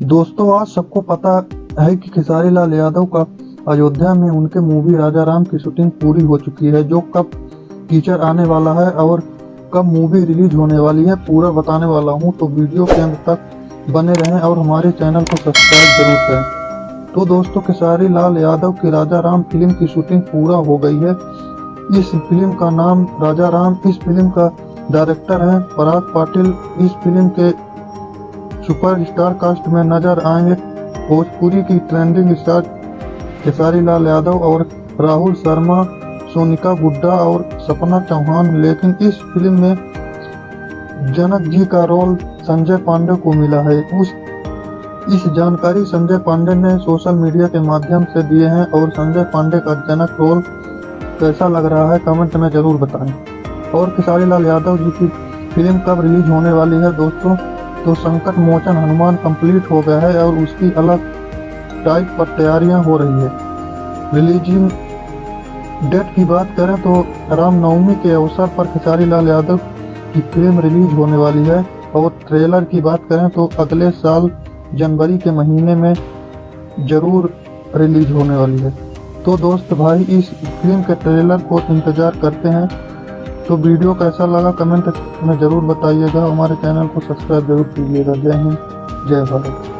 दोस्तों, आज सबको पता है कि खेसारी लाल यादव का अयोध्या में उनके मूवी राजा राम की शूटिंग पूरी हो चुकी है। जो कब टीजर आने वाला है और कब मूवी रिलीज होने वाली है पूरा बताने वाला हूं, तो वीडियो के अंत तक बने रहें और हमारे चैनल को सब्सक्राइब जरूर करें। तो दोस्तों, खेसारी लाल यादव की राजा राम फिल्म की शूटिंग पूरा हो गई है। इस फिल्म का नाम राजा राम। इस फिल्म का डायरेक्टर है पराग पाटिल। इस फिल्म के सुपरस्टार कास्ट में नजर आएंगे भोजपुरी की ट्रेंडिंग स्टार खेसारी लाल यादव और राहुल शर्मा, सोनिका गुड्डा और सपना चौहान। लेकिन इस फिल्म में जनक जी का रोल संजय पांडे को मिला है। इस जानकारी संजय पांडे ने सोशल मीडिया के माध्यम से दिए हैं। और संजय पांडे का जनक रोल कैसा लग रहा है कमेंट में जरूर बताएं। और खेसारी लाल यादव जी की फिल्म कब रिलीज होने वाली है दोस्तों, तो संकट मोचन हनुमान कंप्लीट हो गया है और उसकी अलग टाइप पर तैयारियां हो रही है। रिलीजिंग डेट की बात करें तो रामनवमी के अवसर पर खेसारी लाल यादव की फिल्म रिलीज होने वाली है। और ट्रेलर की बात करें तो अगले साल जनवरी के महीने में जरूर रिलीज होने वाली है। तो दोस्त भाई, इस फिल्म के ट्रेलर को इंतजार करते हैं। तो वीडियो कैसा लगा कमेंट में जरूर बताइएगा। हमारे चैनल को सब्सक्राइब जरूर कीजिएगा। जय हिंद, जय भारत।